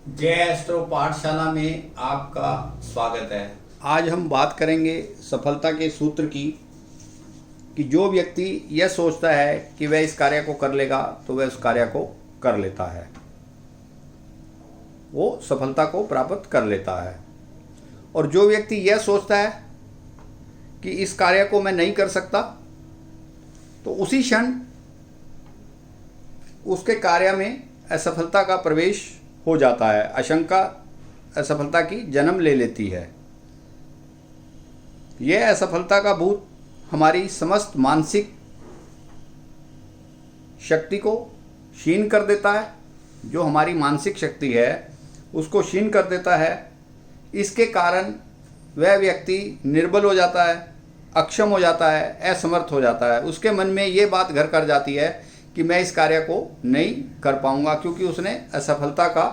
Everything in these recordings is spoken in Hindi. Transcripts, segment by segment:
जय एस्ट्रो पाठशाला में आपका स्वागत है। आज हम बात करेंगे सफलता के सूत्र की कि जो व्यक्ति यह सोचता है कि वह इस कार्य को कर लेगा तो वह उस कार्य को कर लेता है, वो सफलता को प्राप्त कर लेता है। और जो व्यक्ति यह सोचता है कि इस कार्य को मैं नहीं कर सकता तो उसी क्षण उसके कार्य में असफलता का प्रवेश हो जाता है, आशंका असफलता की जन्म ले लेती है। यह असफलता का भूत हमारी समस्त मानसिक शक्ति को क्षीण कर देता है। जो हमारी मानसिक शक्ति है उसको क्षीण कर देता है। इसके कारण वह व्यक्ति निर्बल हो जाता है, अक्षम हो जाता है, असमर्थ हो जाता है। उसके मन में ये बात घर कर जाती है कि मैं इस कार्य को नहीं कर पाऊंगा, क्योंकि उसने असफलता का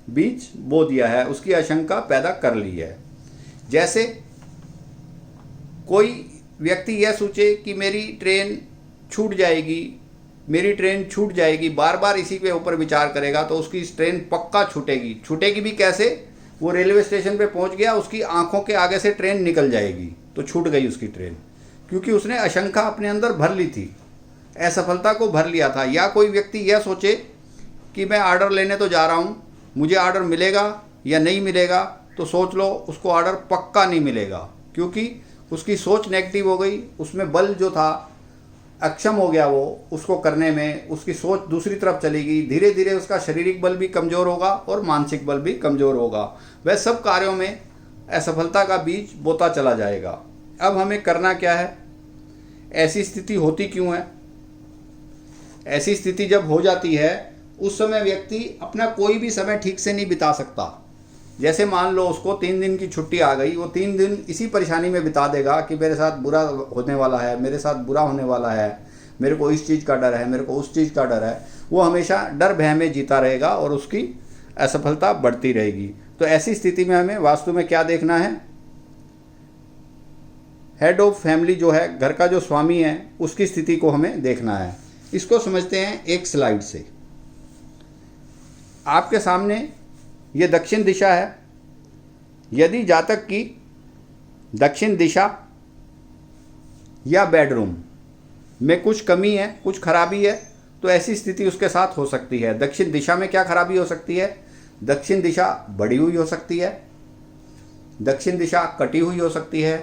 बीज बो दिया है, उसकी आशंका पैदा कर ली है। जैसे कोई व्यक्ति यह सोचे कि मेरी ट्रेन छूट जाएगी, बार बार इसी के ऊपर विचार करेगा तो उसकी ट्रेन पक्का छूटेगी। छूटेगी भी कैसे? वो रेलवे स्टेशन पे पहुंच गया, उसकी आंखों के आगे से ट्रेन निकल जाएगी तो छूट गई उसकी ट्रेन, क्योंकि उसने आशंका अपने अंदर भर ली थी, असफलता को भर लिया था। या कोई व्यक्ति यह सोचे कि मैं ऑर्डर लेने तो जा रहा हूँ, मुझे ऑर्डर मिलेगा या नहीं मिलेगा, तो सोच लो उसको ऑर्डर पक्का नहीं मिलेगा, क्योंकि उसकी सोच नेगेटिव हो गई। उसमें बल जो था अक्षम हो गया, वो उसको करने में उसकी सोच दूसरी तरफ चली गई। धीरे धीरे उसका शारीरिक बल भी कमज़ोर होगा और मानसिक बल भी कमज़ोर होगा। वह सब कार्यों में असफलता का बीज बोता चला जाएगा। अब हमें करना क्या है? ऐसी स्थिति होती क्यों है? ऐसी स्थिति जब हो जाती है उस समय व्यक्ति अपना कोई भी समय ठीक से नहीं बिता सकता। जैसे मान लो उसको 3 दिन की छुट्टी आ गई, वो 3 दिन इसी परेशानी में बिता देगा कि मेरे साथ बुरा होने वाला है, मेरे साथ बुरा होने वाला है, मेरे को इस चीज़ का डर है, मेरे को उस चीज़ का डर है। वो हमेशा डर भय में जीता रहेगा और उसकी असफलता बढ़ती रहेगी। तो ऐसी स्थिति में हमें वास्तु में क्या देखना है? हेड ऑफ फैमिली जो है, घर का जो स्वामी है, उसकी स्थिति को हमें देखना है। इसको समझते हैं एक स्लाइड से। आपके सामने ये दक्षिण दिशा है। यदि जातक की दक्षिण दिशा या बेडरूम में कुछ कमी है, कुछ खराबी है, तो ऐसी स्थिति उसके साथ हो सकती है। दक्षिण दिशा में क्या खराबी हो सकती है? दक्षिण दिशा बढ़ी हुई हो सकती है, दक्षिण दिशा कटी हुई हो सकती है,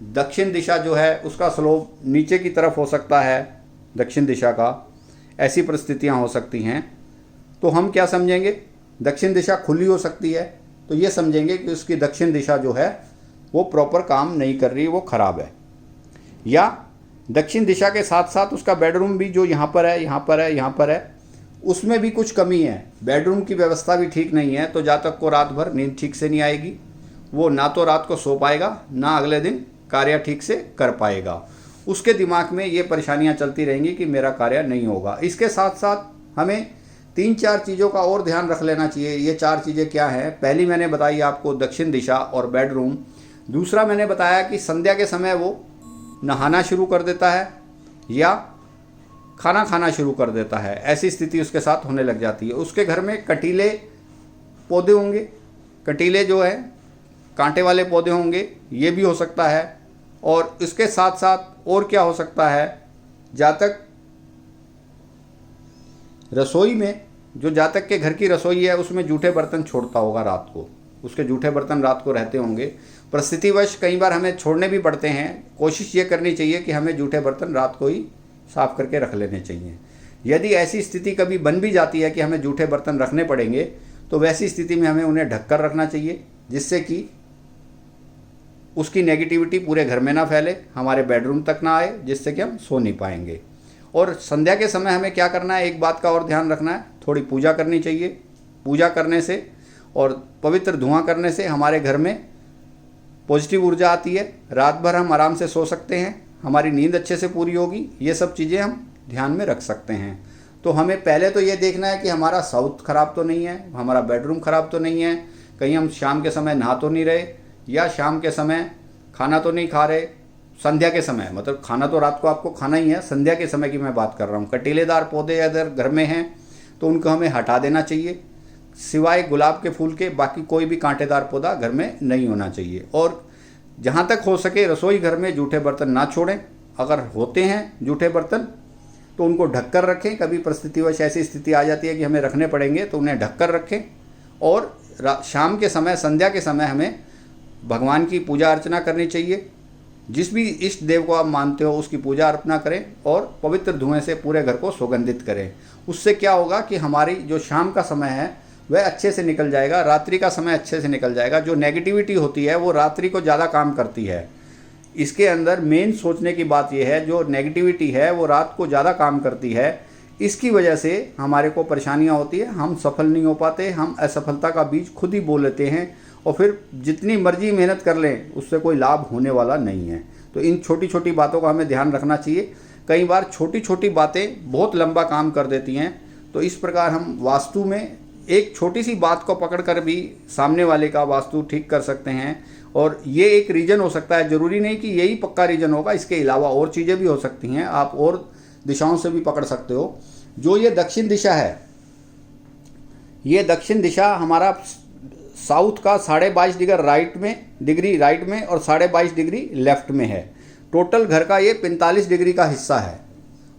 दक्षिण दिशा जो है उसका स्लोप नीचे की तरफ हो सकता है, दक्षिण दिशा का। ऐसी परिस्थितियां हो सकती हैं। तो हम क्या समझेंगे? दक्षिण दिशा खुली हो सकती है तो ये समझेंगे कि उसकी दक्षिण दिशा जो है वो प्रॉपर काम नहीं कर रही, वो खराब है। या दक्षिण दिशा के साथ साथ उसका बेडरूम भी जो यहाँ पर है, यहाँ पर है, उसमें भी कुछ कमी है, बेडरूम की व्यवस्था भी ठीक नहीं है, तो जातक को रात भर नींद ठीक से नहीं आएगी। वो ना तो रात को सो पाएगा, ना अगले दिन कार्य ठीक से कर पाएगा। उसके दिमाग में ये परेशानियां चलती रहेंगी कि मेरा कार्य नहीं होगा। इसके साथ साथ हमें 3-4 चीज़ों का और ध्यान रख लेना चाहिए। ये 4 चीज़ें क्या हैं? पहली मैंने बताई आपको दक्षिण दिशा और बेडरूम। दूसरा मैंने बताया कि संध्या के समय वो नहाना शुरू कर देता है या खाना खाना शुरू कर देता है। ऐसी स्थिति उसके साथ होने लग जाती है। उसके घर में कटीले पौधे होंगे, कटीले जो है कांटे वाले पौधे होंगे, ये भी हो सकता है। और इसके साथ साथ और क्या हो सकता है? जातक रसोई में, जो जातक के घर की रसोई है उसमें जूठे बर्तन छोड़ता होगा रात को, उसके जूठे बर्तन रात को रहते होंगे। परिस्थितिवश कई बार हमें छोड़ने भी पड़ते हैं। कोशिश ये करनी चाहिए कि हमें जूठे बर्तन रात को ही साफ़ करके रख लेने चाहिए। यदि ऐसी स्थिति कभी बन भी जाती है कि हमें जूठे बर्तन रखने पड़ेंगे, तो वैसी स्थिति में हमें उन्हें ढक कर रखना चाहिए, जिससे कि उसकी नेगेटिविटी पूरे घर में ना फैले, हमारे बेडरूम तक ना आए, जिससे कि हम सो नहीं पाएंगे। और संध्या के समय हमें क्या करना है? एक बात का और ध्यान रखना है, थोड़ी पूजा करनी चाहिए। पूजा करने से और पवित्र धुआं करने से हमारे घर में पॉजिटिव ऊर्जा आती है। रात भर हम आराम से सो सकते हैं, हमारी नींद अच्छे से पूरी होगी। ये सब चीज़ें हम ध्यान में रख सकते हैं। तो हमें पहले तो ये देखना है कि हमारा साउथ खराब तो नहीं है, हमारा बेडरूम खराब तो नहीं है, कहीं हम शाम के समय नहा तो नहीं रहे, या शाम के समय खाना तो नहीं खा रहे। संध्या के समय, मतलब खाना तो रात को आपको खाना ही है, संध्या के समय की मैं बात कर रहा हूँ। कटीलेदार पौधे अगर घर में हैं तो उनको हमें हटा देना चाहिए। सिवाय गुलाब के फूल के बाकी कोई भी कांटेदार पौधा घर में नहीं होना चाहिए। और जहाँ तक हो सके रसोई घर में जूठे बर्तन ना छोड़ें। अगर होते हैं जूठे बर्तन तो उनको ढककर रखें। कभी परिस्थितिवश ऐसी स्थिति आ जाती है कि हमें रखने पड़ेंगे तो उन्हें ढककर रखें। और शाम के समय, संध्या के समय हमें भगवान की पूजा अर्चना करनी चाहिए। जिस भी इष्ट देव को आप मानते हो उसकी पूजा अर्चना करें और पवित्र धुएं से पूरे घर को सुगंधित करें। उससे क्या होगा कि हमारी जो शाम का समय है वह अच्छे से निकल जाएगा, रात्रि का समय अच्छे से निकल जाएगा। जो नेगेटिविटी होती है वो रात्रि को ज़्यादा काम करती है। इसके अंदर मेन सोचने की बात यह है, जो नेगेटिविटी है वो रात को ज़्यादा काम करती है। इसकी वजह से हमारे को परेशानियां होती है, हम सफल नहीं हो पाते, हम असफलता का बीज खुद ही बो लेते हैं और फिर जितनी मर्जी मेहनत कर लें उससे कोई लाभ होने वाला नहीं है। तो इन छोटी छोटी बातों का हमें ध्यान रखना चाहिए। कई बार छोटी छोटी बातें बहुत लंबा काम कर देती हैं। तो इस प्रकार हम वास्तु में एक छोटी सी बात को पकड़ कर भी सामने वाले का वास्तु ठीक कर सकते हैं। और ये एक रीजन हो सकता है, ज़रूरी नहीं कि यही पक्का रीजन होगा, इसके अलावा और चीज़ें भी हो सकती हैं। आप और दिशाओं से भी पकड़ सकते हो। जो ये दक्षिण दिशा है, ये दक्षिण दिशा हमारा साउथ का 22.5 डिग्री राइट में और 22.5 डिग्री लेफ्ट में है। टोटल घर का ये 45 डिग्री का हिस्सा है।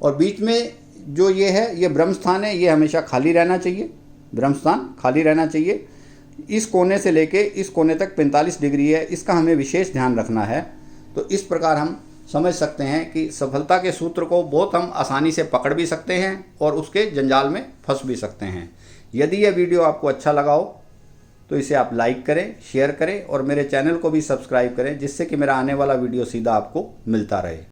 और बीच में जो ये है, ये ब्रह्मस्थान है, ये हमेशा खाली रहना चाहिए। ब्रह्मस्थान खाली रहना चाहिए। इस कोने से लेके इस कोने तक 45 डिग्री है, इसका हमें विशेष ध्यान रखना है। तो इस प्रकार हम समझ सकते हैं कि सफलता के सूत्र को बहुत हम आसानी से पकड़ भी सकते हैं और उसके जंजाल में फंस भी सकते हैं। यदि यह वीडियो आपको अच्छा लगा हो तो इसे आप लाइक करें, शेयर करें और मेरे चैनल को भी सब्सक्राइब करें, जिससे कि मेरा आने वाला वीडियो सीधा आपको मिलता रहे।